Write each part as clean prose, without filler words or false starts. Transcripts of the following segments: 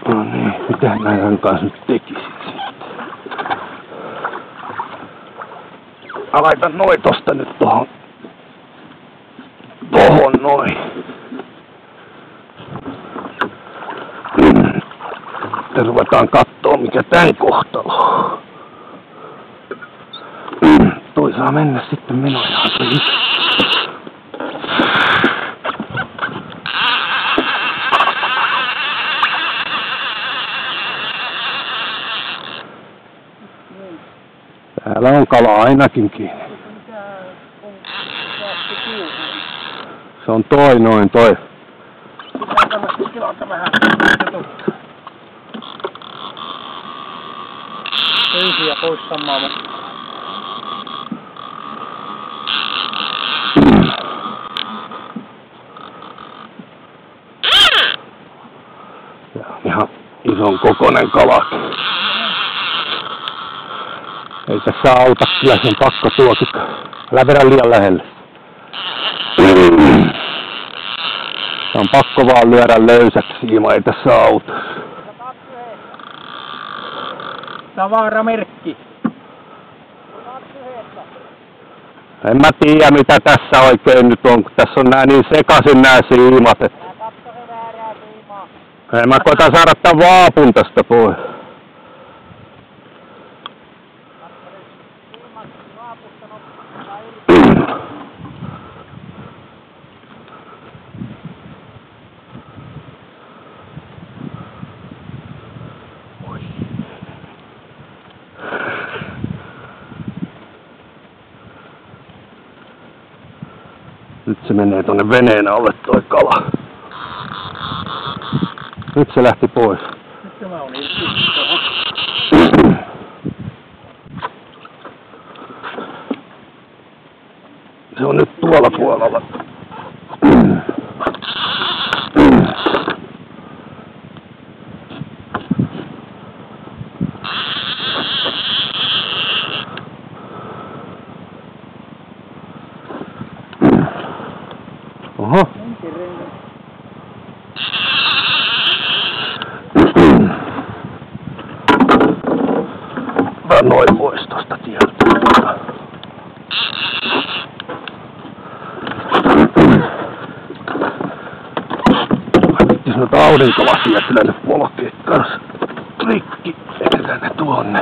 No niin, mitä näiden kanssa nyt tekisit sitten? Mä laitan noin tosta nyt tohon noin. Sitten ruvetaan kattoo mikä tän kohtalo. Toi saa mennä sitten menojaan se itse. Täällä on kala ainakin kiinni. Se on toi noin toi. Pitää tilata vähän. Pöysiä pois samalla. Ihan ison kokoinen kala. Ei tässä auta, kyllä sen pakko tuokin. Älä vedä liian lähelle. On pakko vaan lyödä löysäksi ilman, ei tässä auta. Tavaramerkki. En mä tiedä mitä tässä oikein nyt on, kun tässä on nää niin sekaisin nää siimat. Mä koitan saada tän vaapun tästä pois. Nyt se menee tonne veneen alle toi kala. Nyt se lähti pois. Nyt tämä on niin. Se on nyt tuolla puolella. Oho. Noin pois tosta tieltä. Vittis noita aurinkolasia kyllä ne polkee kans rikki. Eikä ne tuonne.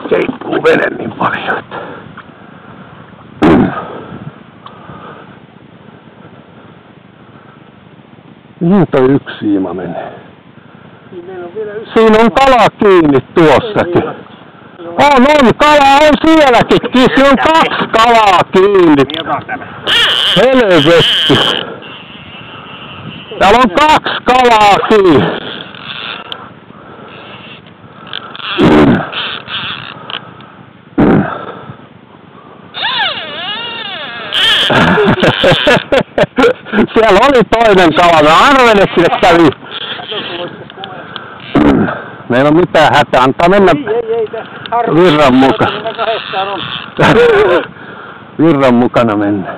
Keikkuu vene niin paljon, että... Mihin toi yksi siima menee? Siinä on kala kiinni tuossakin. On, kala on sielläkin. Siinä on 2 kalaa kiinni. Helvetti. Täällä on 2 kalaa kiinni. Siellä oli toinen kala. Mä arvelin, että sille kävi. Meillä on mitään hätää. Antaa mennä virran mukana. Virran mukana mennä.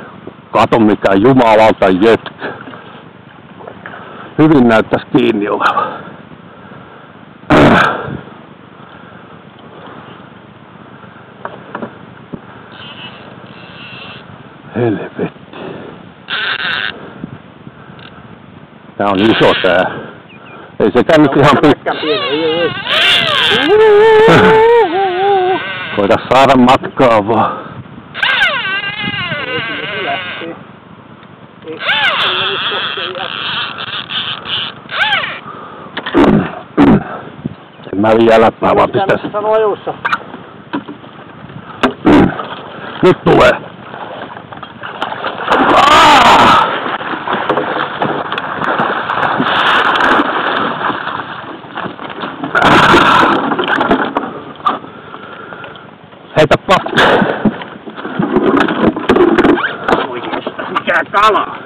Kato mikä jumalauta jötkä. Hyvin näyttäisi kiinni oleva. Helvetti. Tää on iso tää. Ei sekään nyt ihan pitkä. Koita saada matkaa vaan. En mä vielä, mä vaan pitäis. Nyt tulee. Heitä pakka. Mikä kala?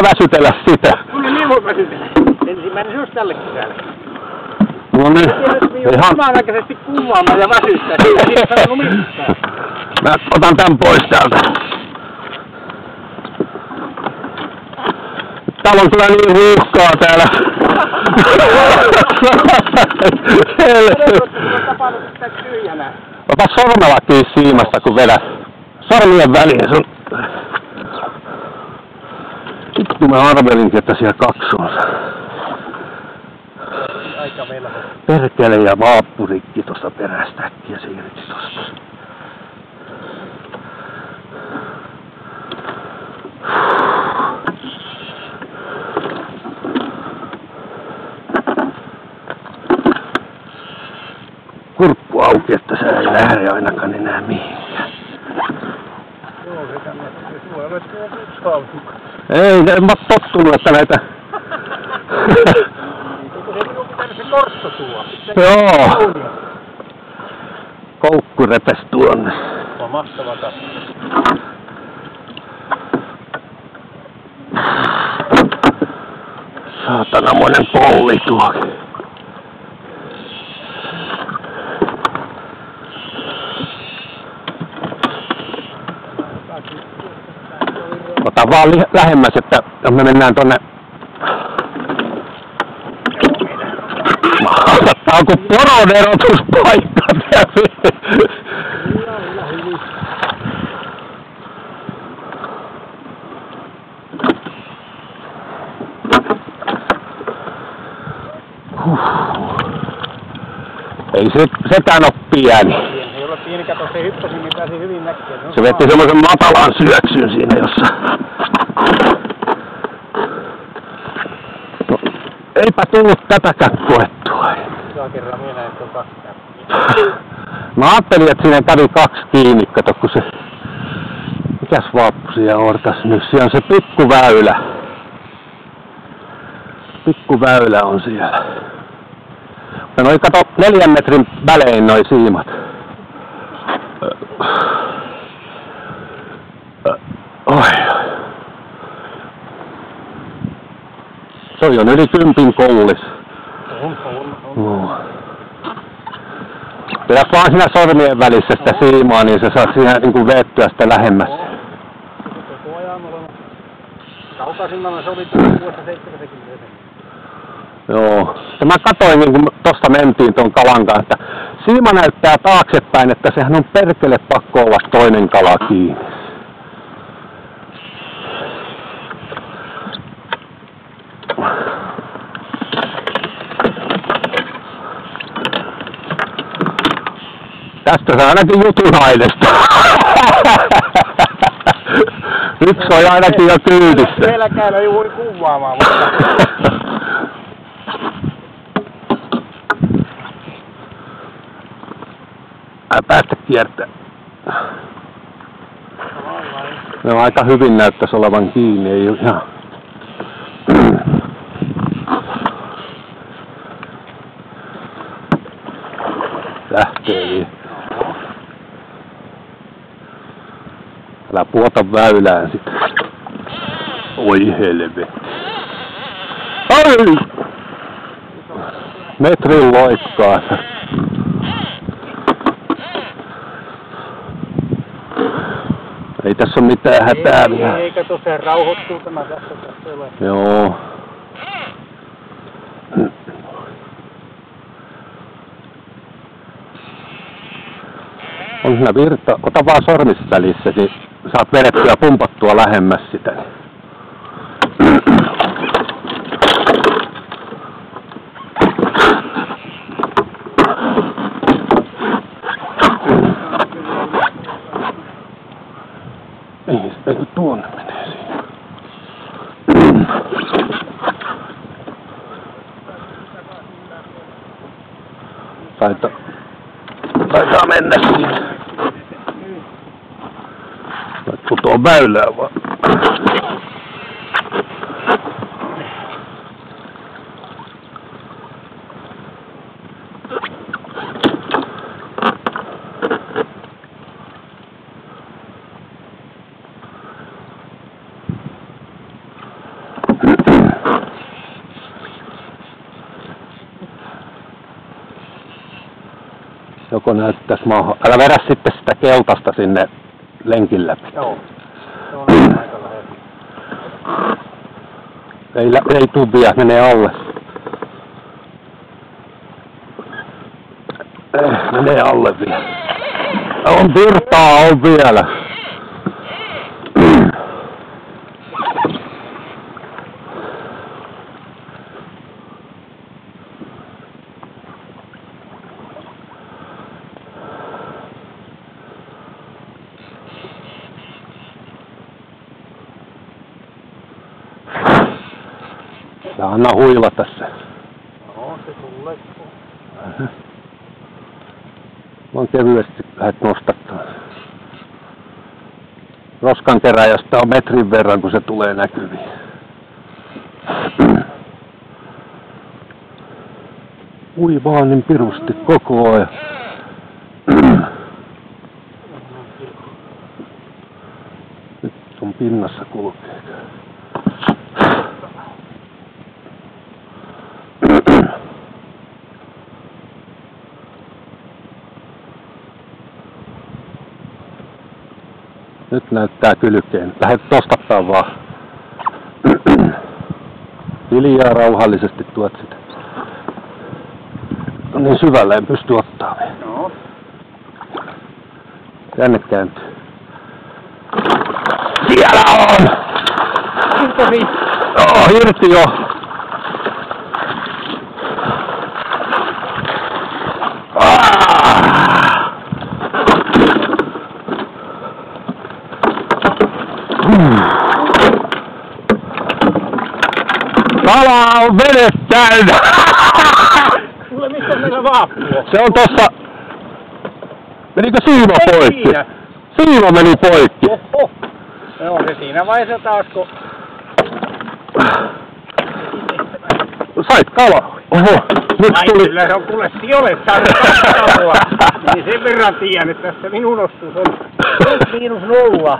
väsytellä sitä. No niin voi väsytellä. Ensimmäinen se olisi tälle kesälle. No niin. Ihan. Samanaikaisesti kuvaamaan ja väsyttää. Siitä ei sanonut mitään. Mä otan tän pois täältä. Täällä on kyllä niin ruuhkaa täällä. Ota sormella kiinni siimasta kun vedät. Sormien väliin sun. Vittu mä arvelinkin, että siellä kaksi on. Aika velho. Perkele ja vaapurikki tosta perästä äkkiä siirrytti tosta. Kurkku auki, että sä ei lähde ainakaan enää mihinkään. Joo, se kannattaa. Sulla ei ole yksi hautukka. Ei, en mä tottunut, että näitä... Eikö se minun pitänyt se kortto tuo? Joo. Koukku repes tuonne. On mahtava katso. Saatanamoinen polli tuo. Ota vaan lähemmäs, että jos me mennään tonne... Tää on kuin poron erotuspaikka. Ei sekään oo pieni. Ei ole pieni, kato se hyppäsi, niin pääsi hyvin näkemään. Se veti semmoisen matalan syöksyn siinä jossa. No, eipä tullut tätäkään koettua. Saa kerran minä näin tuon 2 käppiä. Mä ajattelin, että siinä kävi 2 kiinni, kato kun se... Mikäs vaappu siellä ortas nyt? Siellä on se pikkuväylä. Pikkuväylä on siellä. Ja noi kato 4 metrin välein noi siimat. Oi. Se on yli 10 koulis. On. Pidä vaan siinä sormien välissä sitä siimaa, niin sä saat siinä niinku veettyä sitä lähemmäs. Koko ajan olemme. Kaukaisimmalla sovittiin vuotta 70. Joo. Ja mä katoin, niin kun tosta mentiin ton kalan kanssa, että siima näyttää taaksepäin, että sehän on perkele pakko olla toinen kala kiinni. Tästä saa ainakin jutun aineesta. Yksi on ainakin jo kyydissä. Meillä käydään juuri kuvaamaan, mutta... Päästä kiertää. No aika hyvin näyttäisi olevan kiinni, ei ihan... Lähtee niin. Älä puota väylään sit. Oi helvetti. Ai! Metrin loikkaa. Ei tässä ole mitään hätää vielä. Ei, kato, se rauhoittuu tämä tässä ole. Joo. On siinä virta. Ota vaan sormissa välissä, niin saat vedettyä pumpattua lähemmäs sitä. Ei sitä kun tuonne menee siinä. Taitaa mennä siinä. Putoaa väylää vaan. Joko näyttäisi maahan. Älä vedä sitten sitä keltaista sinne lenkin läpi. Joo. Se on aika lähellä. Ei tuu vielä, menee alle. Menee alle vielä. On virtaa, on vielä. Ja anna huilata se. No, se tulee. Vaan kevyesti lähdet nostattaa. Roskan keräjästä on metrin verran, kun se tulee näkyviin. Ui vaan niin pirusti koko ajan. Nyt on pinnassa kulkee. Nyt näyttää kylkeen. Lähdet tosta vaan. Hiljaa rauhallisesti tuot sitä. No niin syvälle en pysty ottaa vielä. Joo. Tänne kääntyy. Siellä on! Irtosi. Joo, irti jo. Kala on vene täynnä! Kuule, missä meillä vaappua? Se on tossa... Menikö siima poikki? Siinä. Siima meni poikki. Oho. Joo, se siinä vaiheessa taas, kun... Sait kala. Oho, nyt Ai tuli... kyllä se on kuule siolle saanut katsoa. Niin sen verran tiedän, että tässä minun osuus on -0.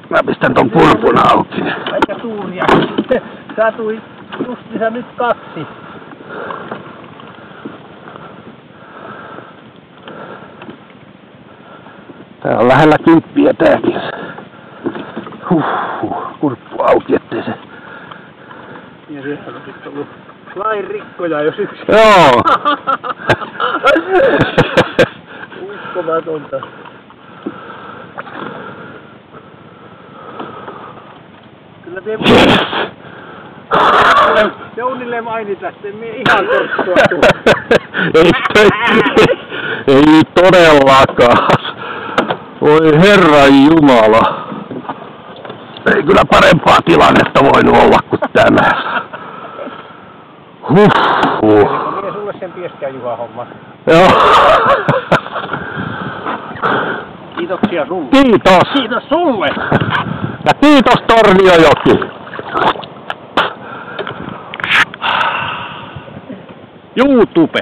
Mä pistän ton kurkun auki. Aika suuria. Satui justiinsa nyt 2. Tää on lähellä 10 tääkin. Kurppu auki, ettei se... Ja siellä on sitten ollut lain rikkoja jos yksi. Joo! Uskomatonta. Kyllä me Jounille mainita, että me ihan korttua ei todellakaan. Voi Herran Jumala. Ei kyllä parempaa tilannetta voinut olla kuin tämä. Minä sulle sen pieskään Juha homman. Joo. Kiitoksia sulle. Kiitos. Kiitos sulle. Ja kiitos Torniojoki. YouTube.